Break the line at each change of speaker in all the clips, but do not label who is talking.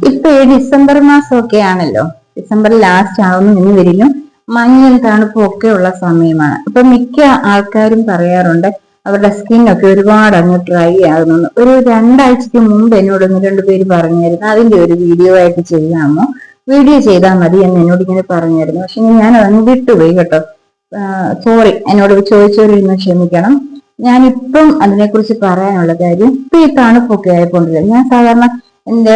ഇപ്പൊ ഈ ഡിസംബർ മാസമൊക്കെ ആണല്ലോ, ഡിസംബർ ലാസ്റ്റ് ആവുന്നു എന്ന് വരിലും മഞ്ഞും തണുപ്പും ഒക്കെ ഉള്ള സമയമാണ്. അപ്പൊ മിക്ക ആൾക്കാരും പറയാറുണ്ട് അവരുടെ സ്കിന്നൊക്കെ ഒരുപാട് അങ്ങ് ഡ്രൈ ആകുന്നു. ഒരു 2 ആഴ്ചക്ക് മുമ്പ് എന്നോട് 1-2 പേര് പറഞ്ഞായിരുന്നു അതിന്റെ ഒരു വീഡിയോ ആയിട്ട് ചെയ്യാമോ, വീഡിയോ ചെയ്താൽ മതി എന്ന് എന്നോട് ഇങ്ങനെ പറഞ്ഞായിരുന്നു. പക്ഷെ ഞാൻ അതങ്ങ് വിട്ടുപോയി കേട്ടോ. സോറി, എന്നോട് ചോദിച്ചവരിന്ന് ക്ഷമിക്കണം. ഞാനിപ്പം അതിനെക്കുറിച്ച് പറയാനുള്ള കാര്യം, ഇപ്പൊ ഈ തണുപ്പൊക്കെ ആയിക്കൊണ്ടില്ല, ഞാൻ സാധാരണ എന്റെ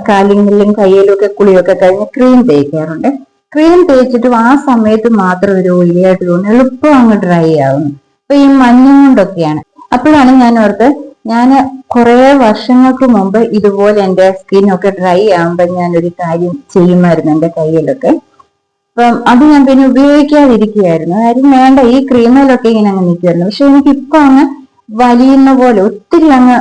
കാലിലും കയ്യിലും ഒക്കെ കുളിയൊക്കെ കഴിഞ്ഞ് ക്രീം തേക്കാറുണ്ട്. ക്രീം തേച്ചിട്ടും ആ സമയത്ത് മാത്രം ഒരു ഓയിലിയായിട്ട് തോന്നുന്നു, എളുപ്പം അങ്ങ് ഡ്രൈ ആവുന്നു. അപ്പൊ ഈ മഞ്ഞും കൊണ്ടൊക്കെയാണ്. അപ്പോഴാണ് ഞാൻ ഓർത്ത്, ഞാൻ കുറെ വർഷങ്ങൾക്ക് മുമ്പ് ഇതുപോലെ എന്റെ സ്കിന്നൊക്കെ ഡ്രൈ ആകുമ്പോ ഞാനൊരു കാര്യം ചെയ്യുമായിരുന്നു എന്റെ കയ്യിലൊക്കെ. അപ്പം അത് ഞാൻ പിന്നെ ഉപയോഗിക്കാതിരിക്കുകയായിരുന്നു. കാര്യം വേണ്ട, ഈ ക്രീമിലൊക്കെ ഇങ്ങനെ അങ്ങ് നിൽക്കുമായിരുന്നു. പക്ഷെ എനിക്ക് ഇപ്പൊ അങ്ങ് വലിയുന്ന പോലെ ഒത്തിരി അങ്ങ്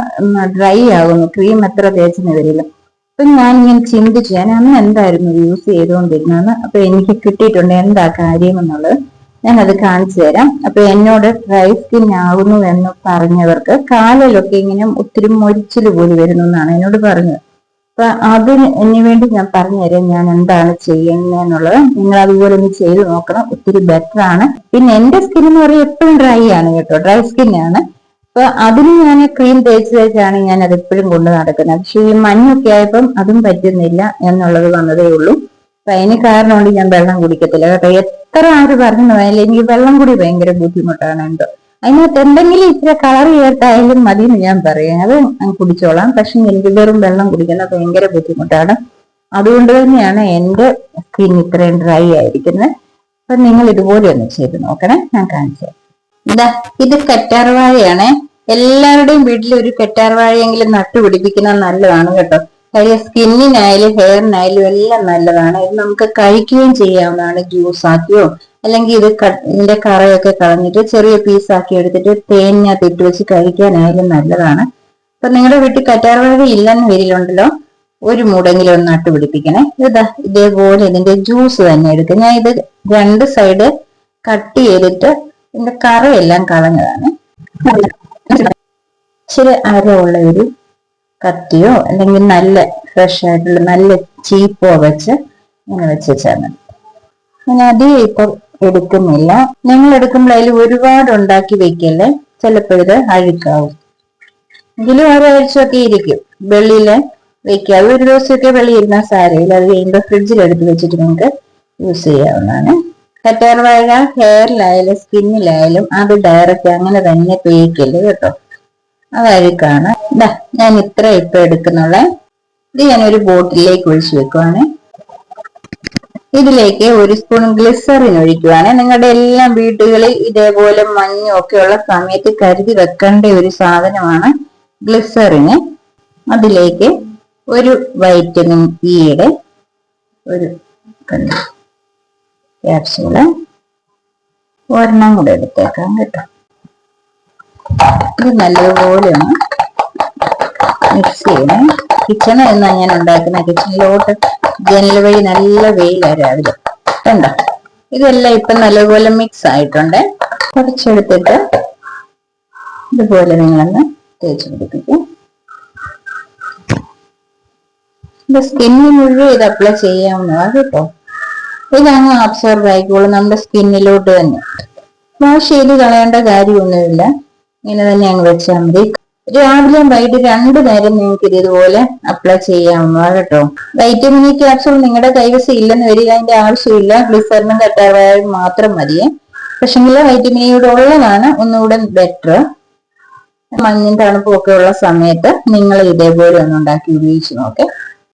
ഡ്രൈ ആകുന്നു, ക്രീം എത്ര തേച്ചെന്ന് വരില്ല. അപ്പൊ ഞാൻ ഇങ്ങനെ ചിന്തിച്ചു, ഞാൻ അന്ന് എന്തായിരുന്നു യൂസ് ചെയ്തുകൊണ്ടിരുന്നതെന്ന്. അപ്പൊ എനിക്ക് കിട്ടിയിട്ടുണ്ട് എന്താ കാര്യം എന്നുള്ളത്. ഞാനത് കാണിച്ചു തരാം. അപ്പൊ എന്നോട് ഡ്രൈ സ്കിൻ ആകുന്നു എന്ന് പറഞ്ഞവർക്ക് കാലിലൊക്കെ ഇങ്ങനെ ഒത്തിരി മൊരിച്ചിൽ പോലെ വരുന്നു എന്നാണ് എന്നോട് പറഞ്ഞത്. അപ്പൊ അതിന് വേണ്ടി ഞാൻ പറഞ്ഞുതരാം ഞാൻ എന്താണ് ചെയ്യുന്നതെന്നുള്ളത്. നിങ്ങൾ അതുപോലെ ഒന്ന് ചെയ്ത് നോക്കണം, ഒത്തിരി ബെറ്റർ ആണ്. പിന്നെ എന്റെ സ്കിൻ എന്ന് പറയുന്നത് എപ്പോഴും ഡ്രൈ ആണ് കേട്ടോ, ഡ്രൈ സ്കിൻ ആണ്. അപ്പൊ അതിന് ഞാൻ ക്രീം തേച്ചാണ് ഞാൻ അത് എപ്പോഴും കൊണ്ട് നടക്കുന്നത്. പക്ഷെ ഈ മഞ്ഞൊക്കെ ആയപ്പം അതും പറ്റുന്നില്ല എന്നുള്ളത് വന്നതേ ഉള്ളൂ. അപ്പൊ അതിന് കാരണമുണ്ട്, ഞാൻ വെള്ളം കുടിക്കത്തില്ല കേട്ടോ. എത്ര ആര് പറഞ്ഞു പോയാലും എനിക്ക് വെള്ളം കൂടി ഭയങ്കര ബുദ്ധിമുട്ടാണ് എന്തോ. അതിനകത്ത് എന്തെങ്കിലും ഇച്ചിരി കളർ ചേർത്തായാലും മതി എന്ന് ഞാൻ പറയും, അത് കുടിച്ചോളാം. പക്ഷെ എനിക്ക് വെറും വെള്ളം കുടിക്കുന്നത് ഭയങ്കര ബുദ്ധിമുട്ടാണ്. അതുകൊണ്ട് തന്നെയാണ് എന്റെ സ്കിൻ ഇത്രയും ഡ്രൈ ആയിരിക്കുന്നത്. അപ്പൊ നിങ്ങൾ ഇതുപോലെ ഒന്ന് ചെയ്ത് നോക്കണേ, ഞാൻ കാണിച്ചു. ഇതാ, ഇത് കറ്റാർവാഴയാണ്. എല്ലാവരുടെയും വീട്ടിൽ ഒരു കറ്റാർവാഴയെങ്കിലും നട്ടുപിടിപ്പിക്കുന്നത് നല്ലതാണ് കേട്ടോ. കാര്യം സ്കിന്നിനായാലും ഹെയറിനായാലും എല്ലാം നല്ലതാണ്. ഇത് നമുക്ക് കഴിക്കുകയും ചെയ്യാവുന്നതാണ്, ജ്യൂസ് ആക്കിയോ അല്ലെങ്കിൽ ഇതിന്റെ കറയൊക്കെ കളഞ്ഞിട്ട് ചെറിയ പീസാക്കി എടുത്തിട്ട് തേനിനകത്ത് ഇട്ട് വെച്ച് കഴിക്കാനായാലും നല്ലതാണ്. അപ്പൊ നിങ്ങളുടെ വീട്ടിൽ കറ്റാർവാഴ ഇല്ലെന്ന് വരിലുണ്ടല്ലോ, ഒരു മൂടെങ്കിലും ഒന്ന് നട്ടുപിടിപ്പിക്കണേ. ഇതാ ഇതേപോലെ ഇതിന്റെ ജ്യൂസ് തന്നെ എടുക്കുക. ഞാൻ ഇത് 2 സൈഡ് കട്ട് ചെയ്തിട്ട് ഇതിന്റെ കറയെല്ലാം കളഞ്ഞതാണ്. ഇച്ചിരി അരമുള്ള ഒരു കത്തിയോ അല്ലെങ്കിൽ നല്ല ഫ്രഷ് ആയിട്ടുള്ള നല്ല ചീപ്പോ വെച്ച് ഇങ്ങനെ വെച്ചാൽ മതി. ഞാൻ അധികം ഇപ്പൊ എടുക്കുന്നില്ല. നിങ്ങൾ എടുക്കുമ്പോൾ അതിൽ ഒരുപാട് ഉണ്ടാക്കി വെക്കല്ലേ, ചിലപ്പോൾ ഇത് അഴുക്കാവും. എങ്കിലും ഒരാഴ്ചയൊക്കെ ഇരിക്കും. വെള്ളിയില് വെക്കുക, ഒരു ദിവസമൊക്കെ വെള്ളി ഇരുന്നാൽ സാരമില്ല. അത് കഴിയുമ്പോൾ ഫ്രിഡ്ജിൽ എടുത്ത് വെച്ചിട്ട് നിങ്ങൾക്ക് യൂസ് ചെയ്യാവുന്നതാണ്. കറ്റാർവാഴ ഹെയറിലായാലും സ്കിന്നിലായാലും അത് ഡയറക്റ്റ് അങ്ങനെ തന്നെ തേക്കല് കേട്ടോ, അത് അഴുക്കാണ്. ഇതാ ഞാൻ ഇത്ര ഇപ്പൊ എടുക്കുന്നുള്ള ഇത് ഞാനൊരു ബോട്ടിലേക്ക് ഒഴിച്ചു വെക്കുവാണ്. ഇതിലേക്ക് 1 സ്പൂൺ ഗ്ലിസറിൻ ഒഴിക്കുവാണ്. നിങ്ങളുടെ എല്ലാം വീടുകളിൽ ഇതേപോലെ മഞ്ഞും ഒക്കെ ഉള്ള സമയത്ത് കരുതി വെക്കേണ്ട ഒരു സാധനമാണ് ഗ്ലിസറിന്. അതിലേക്ക് ഒരു വൈറ്റമിൻ ഇയുടെ ഒരു ക്യാപ്സ്യൂള് ഒരെണ്ണം കൂടെ എടുത്തേക്കാം കേട്ടോ. ഇത് നല്ലപോലെ ഒന്ന് മിക്സ് ചെയ്യണേ. കിച്ചണിൽ നിന്നാണ് ഞാൻ ഉണ്ടാക്കുന്ന. കിച്ചണിലോട്ട് ജനൽ വഴി നല്ല വെയിലാണ് രാവിലെ കണ്ടോ. ഇതെല്ലാം ഇപ്പൊ നല്ലപോലെ മിക്സ് ആയിട്ടുണ്ട്. കുറച്ചെടുത്തിട്ട് ഇതുപോലെ നിങ്ങളൊന്ന് തേച്ച് പിടിപ്പിക്കും. ഇത് സ്കിന്നിൽ മുഴുവൻ ഇത് അപ്ലൈ ചെയ്യാവുന്നതാണ് കേട്ടോ. ഇതങ്ങ് അബ്സോർബ് ആയിക്കോളും നമ്മുടെ സ്കിന്നിലോട്ട് തന്നെ. വാഷ് ചെയ്ത് കളയേണ്ട കാര്യമൊന്നുമില്ല, ഇങ്ങനെ തന്നെ അങ്ങ് വെച്ചാൽ മതി. രാവിലെയും വൈകിട്ട് 2 നേരം നിങ്ങൾക്ക് ഇതുപോലെ അപ്ലൈ ചെയ്യാവുന്നതാണ് കേട്ടോ. വൈറ്റമിൻ ഇ ക്യാപ്സൂൾ നിങ്ങളുടെ കൈവശം ഇല്ലെന്ന് വരിക, അതിന്റെ ആവശ്യമില്ല. ഗ്ലിസറിനും കറ്റാർവാഴയും മാത്രം മതിയെ. പക്ഷെങ്കിൽ വൈറ്റമിൻ ഇയുടെ ഉള്ളതാണ് ഒന്നുകൂടെ ബെറ്റർ. മഞ്ഞും തണുപ്പും ഒക്കെ ഉള്ള സമയത്ത് നിങ്ങൾ ഇതേപോലെ ഒന്ന് ഉണ്ടാക്കി ഉപയോഗിച്ച് നോക്കെ.